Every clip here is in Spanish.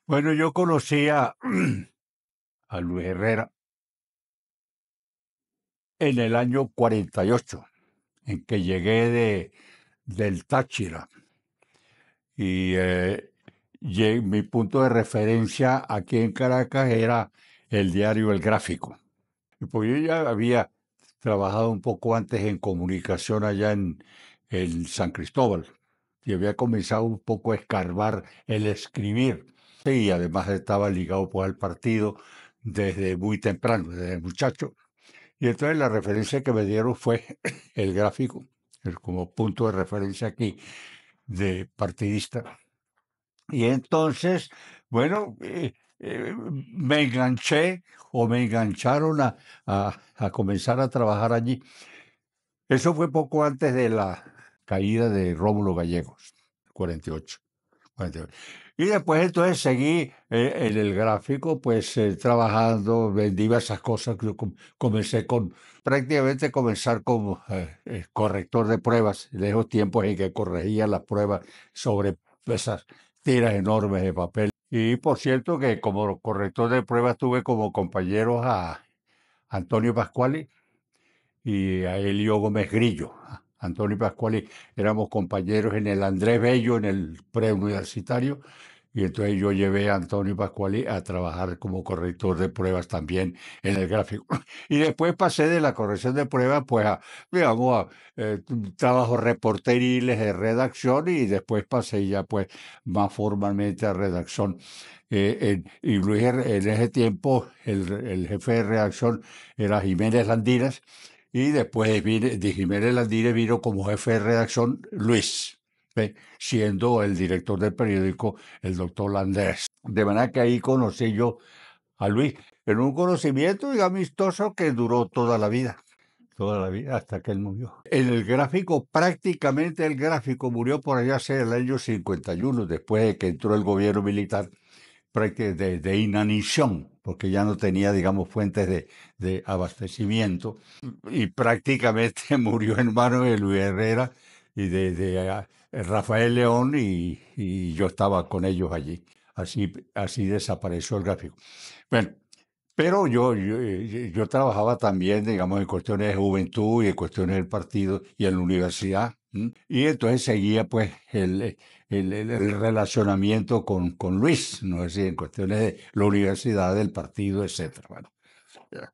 Bueno, yo conocí a Luis Herrera en el año 48, en que llegué del Táchira. Y mi punto de referencia aquí en Caracas era el diario El Gráfico. Y pues yo ya había trabajado un poco antes en comunicación allá en San Cristóbal. Y había comenzado un poco a escarbar el escribir. Y además estaba ligado pues, al partido desde muy temprano, desde muchacho. Y entonces la referencia que me dieron fue el gráfico, como punto de referencia aquí de partidista. Y entonces, bueno, me enganché o me engancharon a comenzar a trabajar allí. Eso fue poco antes de la caída de Rómulo Gallegos, 48. 48. Y después entonces seguí en el gráfico, pues trabajando, vendí esas cosas. Yo comencé con, prácticamente comenzar como corrector de pruebas, de esos tiempos en que corregía las pruebas sobre esas tiras enormes de papel. Y por cierto que como corrector de pruebas tuve como compañeros a Antonio Pascuali y a Elio Gómez Grillo. Antonio Pascuali éramos compañeros en el Andrés Bello, en el preuniversitario, y entonces yo llevé a Antonio Pascuali a trabajar como corrector de pruebas también en el gráfico. Y después pasé de la corrección de pruebas, pues, digamos, trabajos reporteriles de redacción y después pasé ya, pues, más formalmente a redacción. Y Luis, en ese tiempo, el jefe de redacción era Jiménez Landines y después de Jiménez Landines vino como jefe de redacción Luis, ¿ve? Siendo el director del periódico el doctor Landés. De manera que ahí conocí yo a Luis en un conocimiento y amistoso que duró toda la vida hasta que él murió. En el gráfico, prácticamente el gráfico murió por allá hacia el año 51, después de que entró el gobierno militar de inanición, porque ya no tenía, digamos, fuentes de abastecimiento, y prácticamente murió en manos de Luis Herrera y de Rafael León, y yo estaba con ellos allí. Así desapareció el gráfico. Bueno, pero yo trabajaba también, digamos, en cuestiones de juventud y en cuestiones del partido y en la universidad. ¿M? Y entonces seguía pues el relacionamiento con Luis, ¿no? Es decir, en cuestiones de la universidad, del partido, etcétera. Bueno, ya.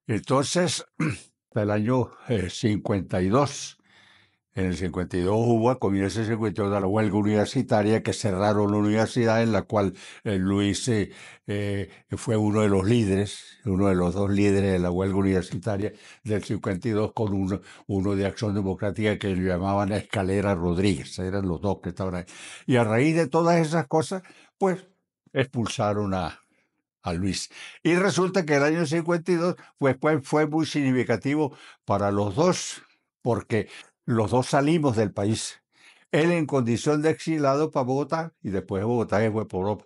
Entonces, hasta el año 52. En el 52 hubo, a comienzos del 52, la huelga universitaria que cerraron la universidad en la cual Luis fue uno de los líderes, uno de los dos líderes de la huelga universitaria del 52 con uno de Acción Democrática que le llamaban Escalera Rodríguez, eran los dos que estaban ahí. Y a raíz de todas esas cosas, pues expulsaron a Luis. Y resulta que el año 52 pues, fue muy significativo para los dos, porque los dos salimos del país. Él en condición de exilado para Bogotá y después de Bogotá se fue por Europa.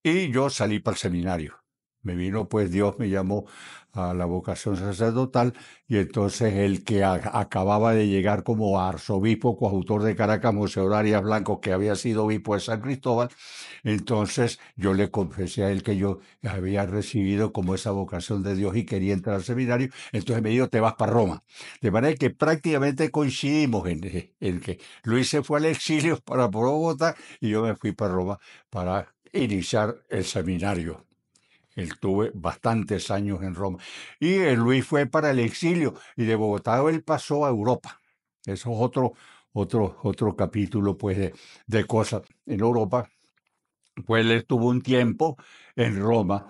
Y yo salí para el seminario. Me vino, pues Dios me llamó a la vocación sacerdotal y entonces el que acababa de llegar como arzobispo coadjutor de Caracas, Monseñor Arias Blanco, que había sido obispo de San Cristóbal, entonces yo le confesé a él que yo había recibido como esa vocación de Dios y quería entrar al seminario, entonces me dijo, te vas para Roma. De manera que prácticamente coincidimos en que Luis se fue al exilio para Bogotá y yo me fui para Roma para iniciar el seminario. Él tuve bastantes años en Roma. Y Luis fue para el exilio y de Bogotá él pasó a Europa. Eso es otro capítulo pues de cosas. En Europa, pues él estuvo un tiempo en Roma,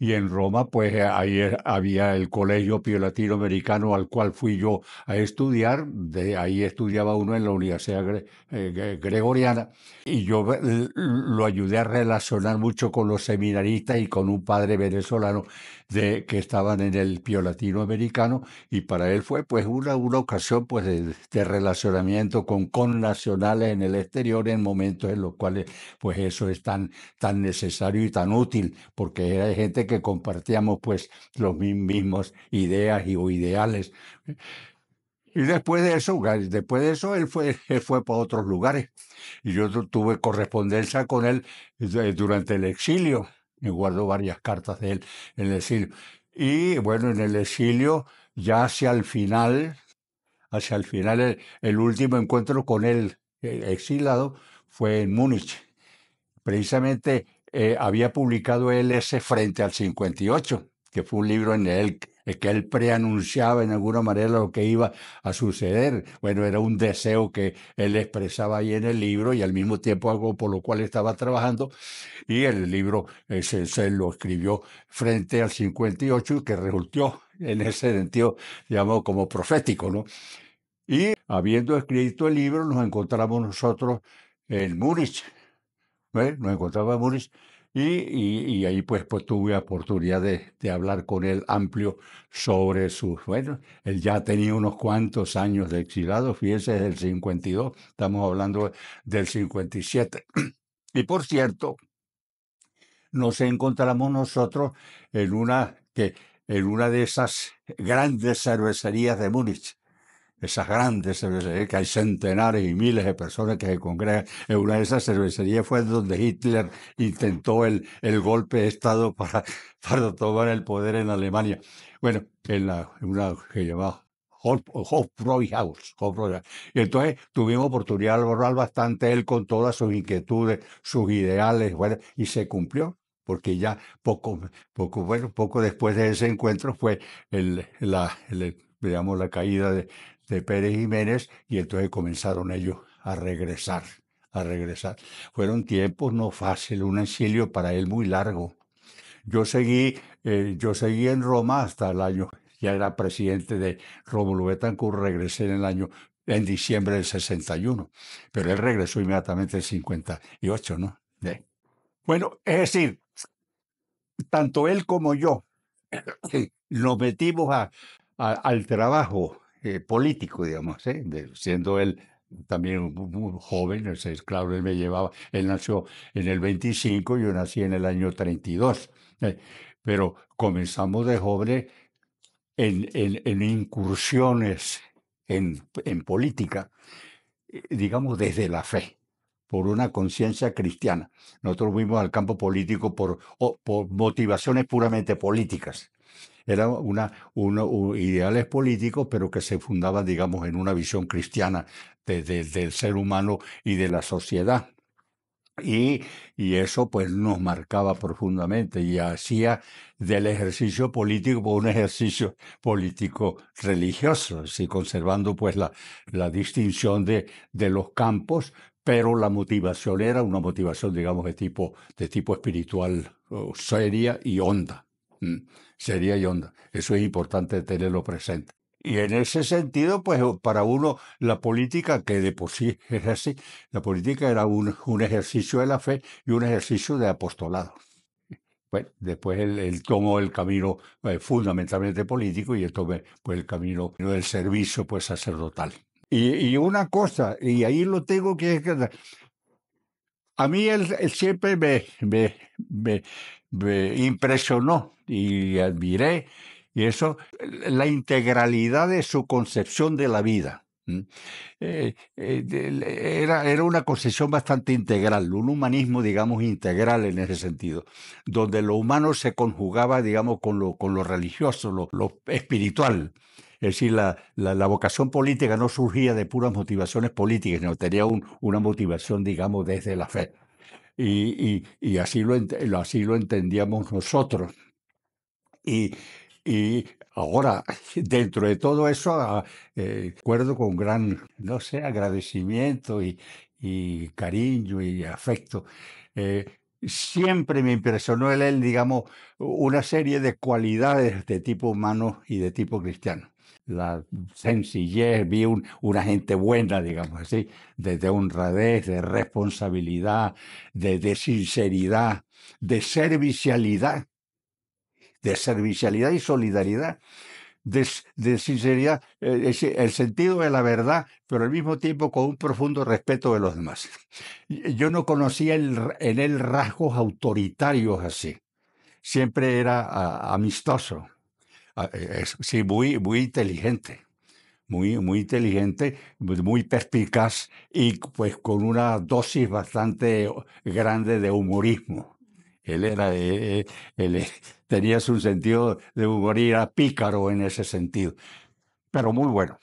y en Roma, pues ahí había el Colegio Pío Latinoamericano al cual fui yo a estudiar. De ahí estudiaba uno en la Universidad Gregoriana. Y yo lo ayudé a relacionar mucho con los seminaristas y con un padre venezolano que estaban en el Pío Latinoamericano. Y para él fue pues una ocasión pues de relacionamiento con connacionales en el exterior en momentos en los cuales pues eso es tan necesario y tan útil, porque era gente que compartíamos pues los mismos ideas o ideales. Y después de eso él fue para otros lugares. Y yo tuve correspondencia con él durante el exilio. Me guardo varias cartas de él en el exilio. Y bueno, en el exilio, ya hacia el final, el último encuentro con él exilado fue en Múnich. Precisamente había publicado él ese Frente al 58, que fue un libro en el que él preanunciaba en alguna manera lo que iba a suceder. Bueno, era un deseo que él expresaba ahí en el libro y al mismo tiempo algo por lo cual estaba trabajando. Y el libro se lo escribió Frente al 58 y que resultó en ese sentido, digamos, como profético, ¿no? Y habiendo escrito el libro, nos encontramos nosotros en Múnich. Nos encontraba en Múnich y ahí pues tuve oportunidad de hablar con él amplio sobre sus, bueno, él ya tenía unos cuantos años de exilado, fíjese, desde el 52, estamos hablando del 57. Y por cierto, nos encontramos nosotros en en una de esas grandes cervecerías de Múnich, esas grandes cervecerías que hay centenares y miles de personas que se congregan. En una de esas cervecerías fue donde Hitler intentó el golpe de Estado para tomar el poder en Alemania. Bueno, en una que llamaba Hofbräuhaus. Y entonces tuvimos oportunidad de hablar bastante él con todas sus inquietudes, sus ideales, bueno, y se cumplió. Porque ya poco después de ese encuentro fue digamos, la caída de Pérez Jiménez y entonces comenzaron ellos a regresar. Fueron tiempos no fáciles, un exilio para él muy largo. Yo seguí en Roma hasta el año, ya era presidente de Rómulo Betancourt, regresé en diciembre del 61, pero él regresó inmediatamente en 58, ¿no? Bueno, es decir, tanto él como yo nos metimos al trabajo político, digamos, siendo él también muy joven, claro, él me llevaba, él nació en el 25, yo nací en el año 32, pero comenzamos de jóvenes en incursiones en política, digamos, desde la fe, por una conciencia cristiana. Nosotros fuimos al campo político por motivaciones puramente políticas. Era ideales políticos, pero que se fundaban, digamos, en una visión cristiana del ser humano y de la sociedad. Y, y eso pues nos marcaba profundamente y hacía del ejercicio político un ejercicio político religioso, así conservando pues la distinción de los campos, pero la motivación era una motivación, digamos, de tipo espiritual, seria y honda. Seria y honda. Eso es importante tenerlo presente. Y en ese sentido, pues para uno, la política, que de por sí es así, la política era un ejercicio de la fe y un ejercicio de apostolado. Bueno, después él tomó el camino fundamentalmente político y él tomó pues, el camino del servicio pues, sacerdotal. Y una cosa, y ahí lo tengo que... A mí él siempre me impresionó y admiré, y eso, la integralidad de su concepción de la vida. Era una concepción bastante integral, un humanismo, digamos, integral en ese sentido, donde lo humano se conjugaba, digamos, con lo religioso, lo espiritual. Es decir, la vocación política no surgía de puras motivaciones políticas, sino tenía una motivación, digamos, desde la fe. Y así lo entendíamos nosotros. Y, y ahora, dentro de todo eso, recuerdo con gran, no sé, agradecimiento y cariño y afecto. eh, Siempre me impresionó en él, digamos, una serie de cualidades de tipo humano y de tipo cristiano. La sencillez, una gente buena, digamos así, de honradez, de responsabilidad, de sinceridad, de servicialidad y solidaridad, de sinceridad, el sentido de la verdad, pero al mismo tiempo con un profundo respeto de los demás. Yo no conocía en él rasgos autoritarios así. Siempre era amistoso, sí, muy inteligente, muy inteligente, muy perspicaz y pues con una dosis bastante grande de humorismo. Él era, él tenía su sentido de humor y era pícaro en ese sentido, pero muy bueno,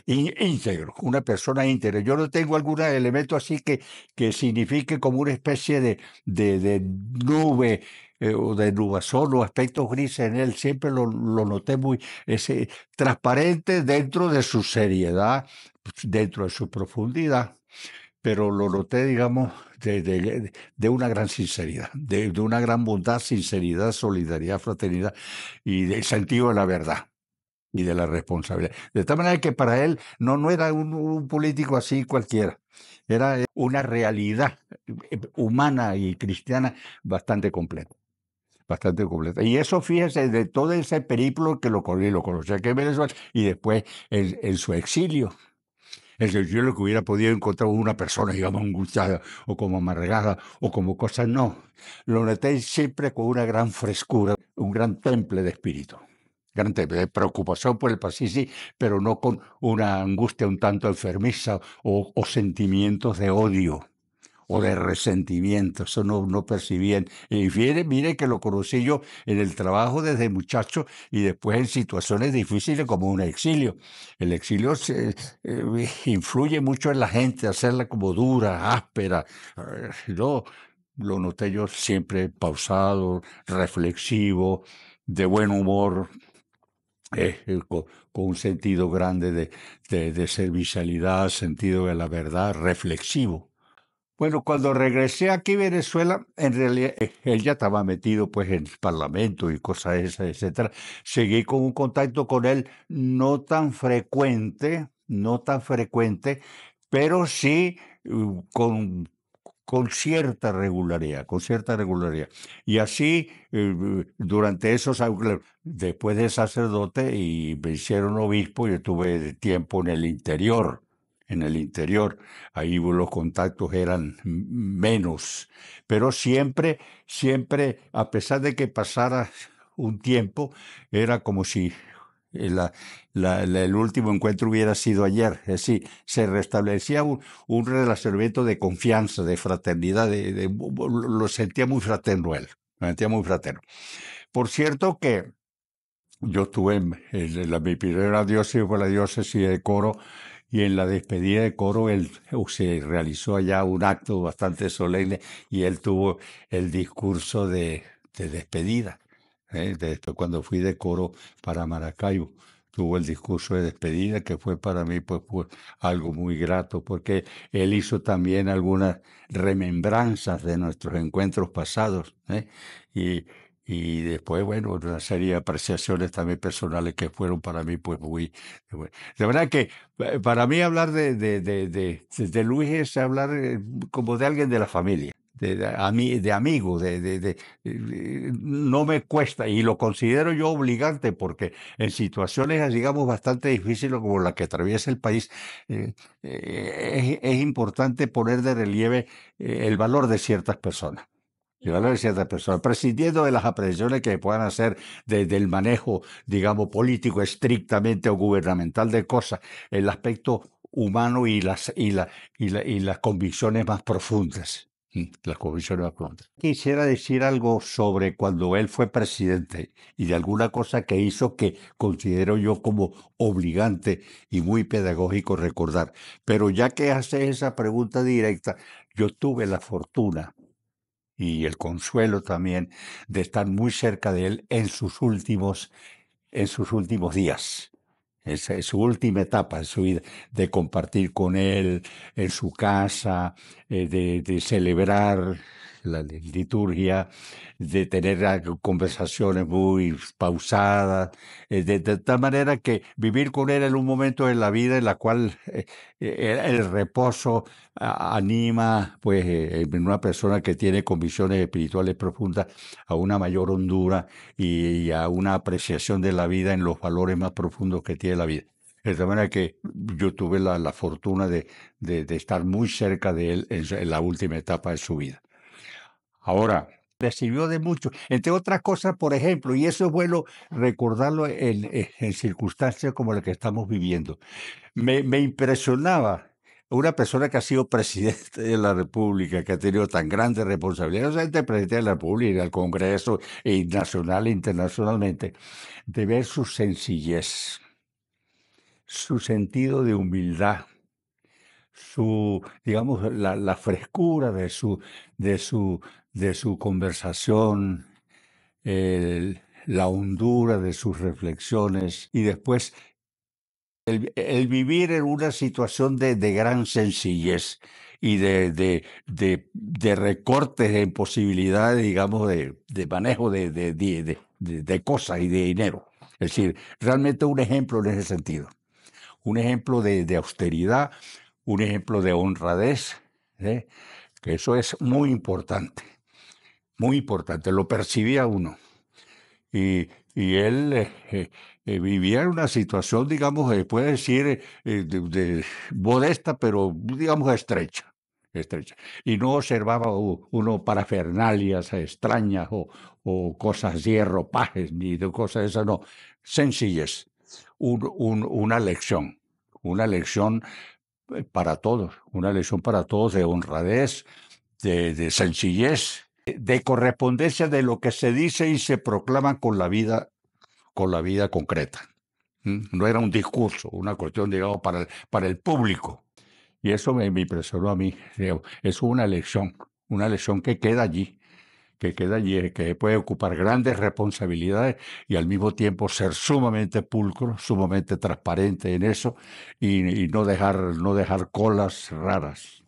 íntegro, una persona íntegra. Yo no tengo algún elemento así que signifique como una especie de nube o de nubazón o aspectos grises en él. Siempre lo noté muy transparente dentro de su seriedad, dentro de su profundidad, pero lo noté, digamos, de una gran sinceridad, de una gran bondad, sinceridad, solidaridad, fraternidad y de sentido de la verdad y de la responsabilidad. De tal manera que para él no era un político así cualquiera, era una realidad humana y cristiana bastante completa. Bastante completa. Y eso, fíjese, de todo ese periplo que lo conocí aquí en Venezuela y después en su exilio. En su exilio que hubiera podido encontrar una persona, digamos, angustiada o como amargada o como cosas, no. Lo noté siempre con una gran frescura, un gran temple de espíritu gran de preocupación por el país, sí, pero no con una angustia un tanto enfermiza o sentimientos de odio o de resentimiento. Eso no percibían. Y mire que lo conocí yo en el trabajo desde muchacho y después en situaciones difíciles como un exilio. El exilio influye mucho en la gente, hacerla como dura, áspera. No, lo noté yo siempre pausado, reflexivo, de buen humor, con un sentido grande de servicialidad, sentido de la verdad, reflexivo. Bueno, cuando regresé aquí a Venezuela, en realidad él ya estaba metido pues en el Parlamento y cosas esas, etcétera. Seguí con un contacto con él no tan frecuente, pero sí con cierta regularidad, con cierta regularidad. Y así, durante esos años, claro, después de sacerdote y me hicieron obispo, yo tuve tiempo en el interior, ahí los contactos eran menos, pero siempre, a pesar de que pasara un tiempo, era como si el último encuentro hubiera sido ayer. Es decir, se restablecía un relacionamiento de confianza, de fraternidad, lo sentía muy fraterno él, lo sentía muy fraterno. Por cierto que yo estuve mi primera diócesis fue la diócesis de Coro y en la despedida de Coro se realizó allá un acto bastante solemne y él tuvo el discurso de despedida. Después cuando fui de Coro para Maracaibo, tuvo el discurso de despedida que fue para mí pues, algo muy grato porque él hizo también algunas remembranzas de nuestros encuentros pasados. Y, y después, bueno, una serie de apreciaciones también personales que fueron para mí, pues, de verdad que para mí hablar de Luis es hablar como de alguien de la familia, de amigo, no me cuesta y lo considero yo obligante porque en situaciones, digamos, bastante difíciles como la que atraviesa el país, es importante poner de relieve el valor de ciertas personas. Y valor de ciertas personas, prescindiendo de las apreciaciones que puedan hacer del manejo, digamos, político estrictamente o gubernamental de cosas, el aspecto humano y las convicciones más profundas. Las convicciones más profundas. Quisiera decir algo sobre cuando él fue presidente y de alguna cosa que hizo que considero yo como obligante y muy pedagógico recordar. Pero ya que hace esa pregunta directa, yo tuve la fortuna y el consuelo también de estar muy cerca de él en sus últimos días. Esa es su última etapa en su vida, de compartir con él en su casa, de celebrar la liturgia, de tener conversaciones muy pausadas, de tal manera que vivir con él en un momento de la vida en la cual el reposo anima pues en una persona que tiene convicciones espirituales profundas a una mayor hondura y a una apreciación de la vida en los valores más profundos que tiene la vida. De tal manera que yo tuve la fortuna de estar muy cerca de él en la última etapa de su vida. Ahora, le sirvió de mucho. Entre otras cosas, por ejemplo, y eso es bueno recordarlo en circunstancias como la que estamos viviendo. Me impresionaba una persona que ha sido presidente de la República, que ha tenido tan grandes responsabilidades, no solamente presidente de la República, del Congreso, y nacional e internacionalmente, de ver su sencillez, su sentido de humildad, su, digamos, la frescura de su, de su conversación, la hondura de sus reflexiones y después el vivir en una situación de gran sencillez y de recortes en posibilidades, digamos, de manejo de cosas y de dinero. Es decir, realmente un ejemplo en ese sentido. Un ejemplo de austeridad, un ejemplo de honradez, ¿eh? Que eso es muy importante, lo percibía uno. Y él vivía en una situación, digamos, puede decir, modesta, pero digamos estrecha, estrecha. Y no observaba uno parafernalias extrañas o cosas así, ropajes, ni de cosas de esas, no. Sencillez, una lección para todos, una lección para todos de honradez, de sencillez, de correspondencia de lo que se dice y se proclama con la vida concreta. No era un discurso, una cuestión, digamos, para el público. Y eso me impresionó a mí. Es una lección que queda allí, que puede ocupar grandes responsabilidades y al mismo tiempo ser sumamente pulcro, sumamente transparente en eso y no dejar colas raras.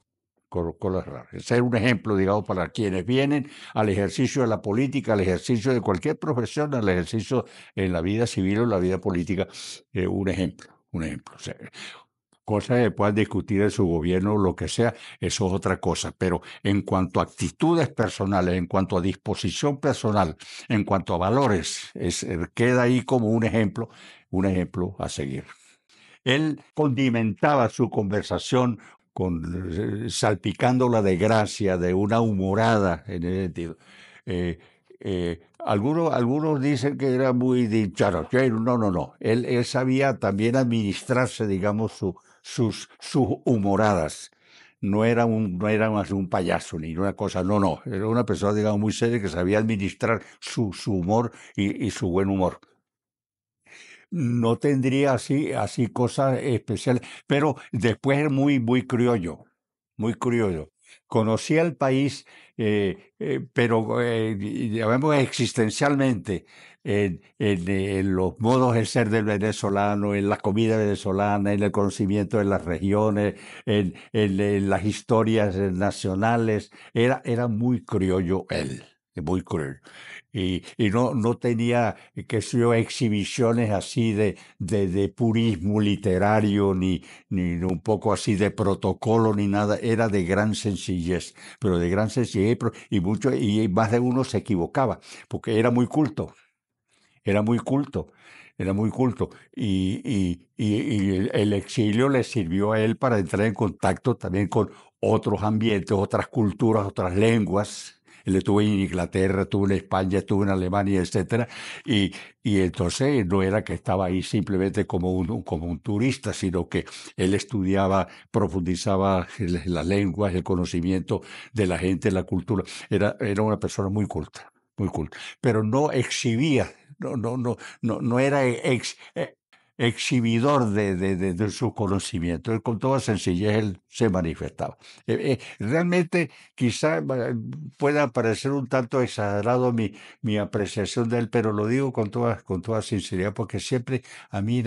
Colas raras. Ser un ejemplo, digamos, para quienes vienen al ejercicio de la política, al ejercicio de cualquier profesión, al ejercicio en la vida civil o en la vida política, un ejemplo, un ejemplo. O sea, cosas que puedan discutir en su gobierno o lo que sea, eso es otra cosa. Pero en cuanto a actitudes personales, en cuanto a disposición personal, en cuanto a valores, queda ahí como un ejemplo a seguir. Él condimentaba su conversación salpicándola de gracia, de una humorada en ese sentido. Algunos dicen que era muy dicharachero. No, no, no. Él sabía también administrarse, digamos, sus humoradas. No era más un payaso ni una cosa, no, no. Era una persona, digamos, muy seria que sabía administrar su humor y su buen humor. No tendría así cosas especiales, pero después es muy criollo, muy criollo. Conocía el país, pero digamos existencialmente, en los modos de ser del venezolano, en la comida venezolana, en el conocimiento de las regiones, en las historias nacionales. Era muy criollo él, muy criollo y no tenía, qué sé yo, exhibiciones así de purismo literario, ni un poco así de protocolo, ni nada, era de gran sencillez, pero de gran sencillez, y más de uno se equivocaba, porque era muy culto. Era muy culto y el exilio le sirvió a él para entrar en contacto también con otros ambientes, otras culturas, otras lenguas. Él estuvo en Inglaterra, estuvo en España, estuvo en Alemania, etcétera, y, y entonces no era que estaba ahí simplemente como un turista, sino que él estudiaba, profundizaba en las lenguas, el conocimiento de la gente, la cultura. Era una persona muy culta, pero no exhibía, no era exhibidor de su conocimiento. Él, con toda sencillez él se manifestaba. Realmente quizá pueda parecer un tanto exagerado mi apreciación de él, pero lo digo con toda sinceridad, porque siempre a mí,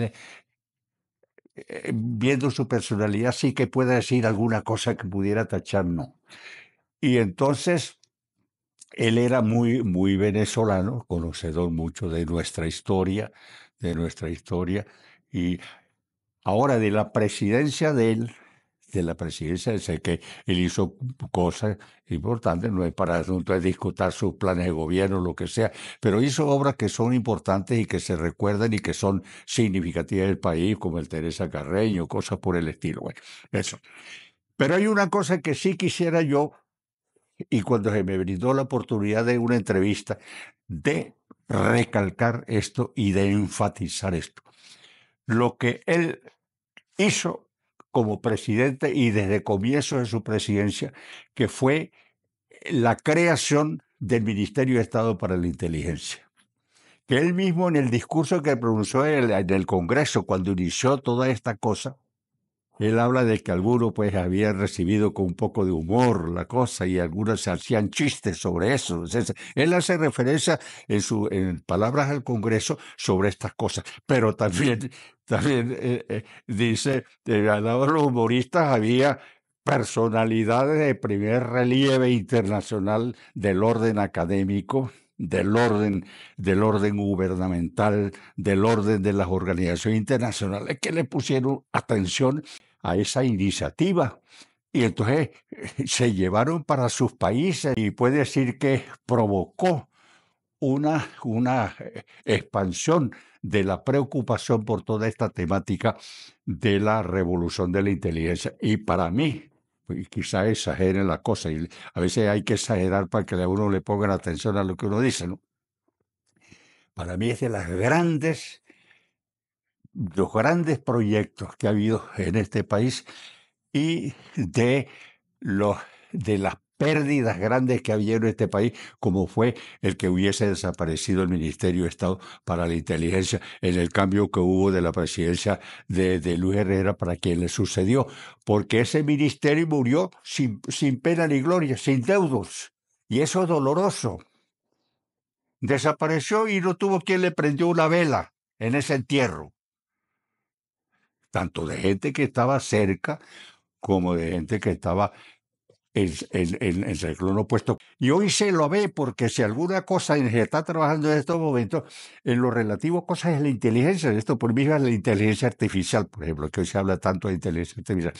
viendo su personalidad, sí que pueda decir alguna cosa que pudiera tachar, no. Y entonces él era muy venezolano, conocedor mucho de nuestra historia, y ahora de la presidencia, sé que él hizo cosas importantes, no es para asunto de discutir sus planes de gobierno, lo que sea, pero hizo obras que son importantes y que se recuerdan y que son significativas del país, como el Teresa Carreño, cosas por el estilo. Bueno, eso. Pero hay una cosa que sí quisiera yo y cuando se me brindó la oportunidad de una entrevista, de recalcar esto y de enfatizar esto. Lo que él hizo como presidente y desde comienzo de su presidencia, que fue la creación del Ministerio de Estado para la Inteligencia. Que él mismo en el discurso que pronunció en el Congreso cuando inició toda esta cosa, él habla de que algunos pues habían recibido con un poco de humor la cosa y algunos se hacían chistes sobre eso. Entonces, él hace referencia en palabras al Congreso sobre estas cosas, pero también dice, al lado de los humoristas había personalidades de primer relieve internacional del orden académico, del orden gubernamental, del orden de las organizaciones internacionales que le pusieron atención a esa iniciativa. Y entonces se llevaron para sus países y puede decir que provocó una expansión de la preocupación por toda esta temática de la revolución de la inteligencia. Y para mí, y quizá exageren la cosa, y a veces hay que exagerar para que a uno le pongan atención a lo que uno dice, ¿no? Para mí es de los grandes proyectos que ha habido en este país y los, de las pérdidas grandes que había en este país, como fue el que hubiese desaparecido el Ministerio de Estado para la Inteligencia en el cambio que hubo de la presidencia de Luis Herrera para quien le sucedió, porque ese ministerio murió sin pena ni gloria, sin deudos, y eso es doloroso. Desapareció y no tuvo quien le prendió una vela en ese entierro, tanto de gente que estaba cerca como de gente que estaba en el renglón opuesto. Y hoy se lo ve porque si alguna cosa se está trabajando en estos momentos, en lo relativo a cosas de la inteligencia, de esto por mí es la inteligencia artificial, por ejemplo, que hoy se habla tanto de inteligencia artificial,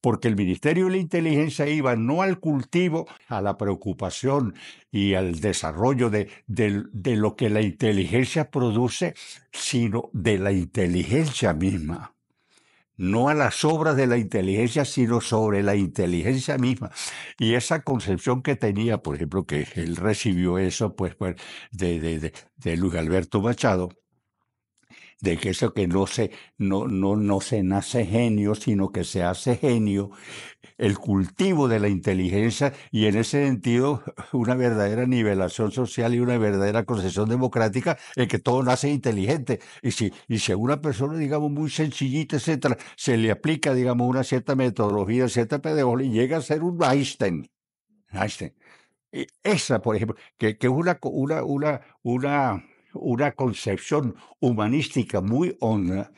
porque el Ministerio de la Inteligencia iba no al cultivo, a la preocupación y al desarrollo de lo que la inteligencia produce, sino de la inteligencia misma. No a las obras de la inteligencia, sino sobre la inteligencia misma. Y esa concepción que tenía, por ejemplo, que él recibió eso, pues de Luis Alberto Machado, de que eso que no se nace genio, sino que se hace genio, el cultivo de la inteligencia y en ese sentido una verdadera nivelación social y una verdadera concepción democrática en que todo nace inteligente. Y si a una persona, digamos, muy sencillita, etcétera, se le aplica, digamos, una cierta metodología, cierta pedagogía, llega a ser un Einstein. Einstein. Y esa, por ejemplo, que es una concepción humanística muy honda,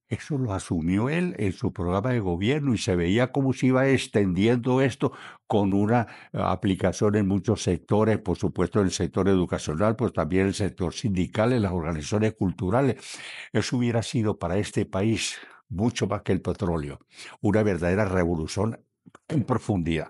eso lo asumió él en su programa de gobierno y se veía cómo se iba extendiendo esto con una aplicación en muchos sectores, por supuesto en el sector educacional, pues también en el sector sindical, en las organizaciones culturales. Eso hubiera sido para este país mucho más que el petróleo, una verdadera revolución en profundidad.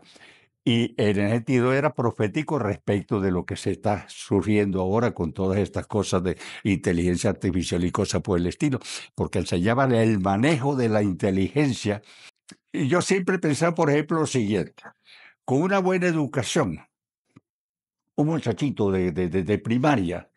Y en ese sentido era profético respecto de lo que se está surgiendo ahora con todas estas cosas de inteligencia artificial y cosas por el estilo, porque enseñaban el manejo de la inteligencia. Y yo siempre pensaba, por ejemplo, lo siguiente, con una buena educación, un muchachito de primaria,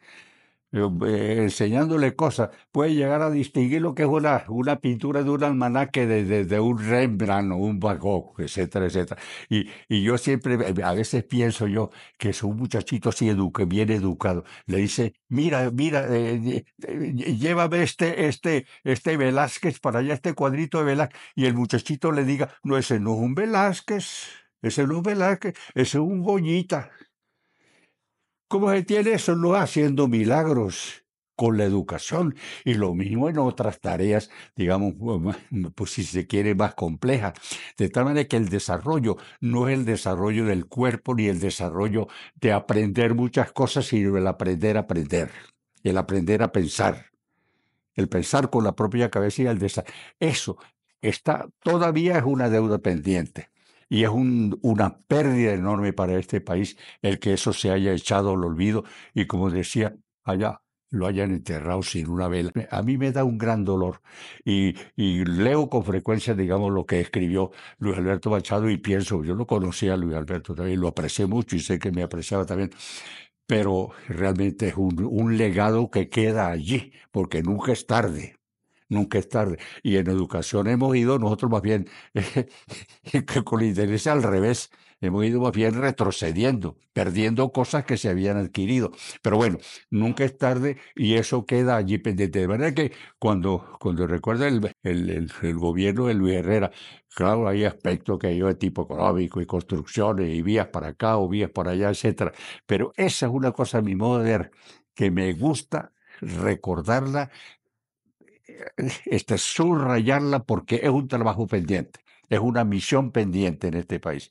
enseñándole cosas, puede llegar a distinguir lo que es una pintura de un almanaque de un Rembrandt o un Van Gogh, etcétera, etcétera. Y yo siempre, a veces pienso yo que es un muchachito así bien educado, le dice, mira, llévame este Velázquez para allá, este cuadrito de Velázquez, y el muchachito le diga, no, ese no es un Velázquez, ese no es un Velázquez, ese es un Goñita. ¿Cómo se tiene eso? No haciendo milagros con la educación y lo mismo en otras tareas, digamos, pues si se quiere, más complejas. De tal manera que el desarrollo no es el desarrollo del cuerpo ni el desarrollo de aprender muchas cosas, sino el aprender a aprender, el aprender a pensar, el pensar con la propia cabeza y el desarrollo. Eso todavía es una deuda pendiente. Y es una pérdida enorme para este país el que eso se haya echado al olvido y como decía allá, lo hayan enterrado sin una vela. A mí me da un gran dolor y leo con frecuencia, digamos, lo que escribió Luis Alberto Machado y pienso, yo lo conocía a Luis Alberto también, lo aprecié mucho y sé que me apreciaba también, pero realmente es un legado que queda allí, porque nunca es tarde. Nunca es tarde. Y en educación hemos ido, nosotros más bien, que con la interés al revés, hemos ido más bien retrocediendo, perdiendo cosas que se habían adquirido. Pero bueno, nunca es tarde y eso queda allí pendiente. De manera que cuando recuerda el gobierno de Luis Herrera, claro, hay aspectos que yo de tipo económico y construcciones y vías para acá o vías para allá, etcétera. Pero esa es una cosa a mi modo de ver que me gusta recordarla, subrayarla porque es un trabajo pendiente, es una misión pendiente en este país.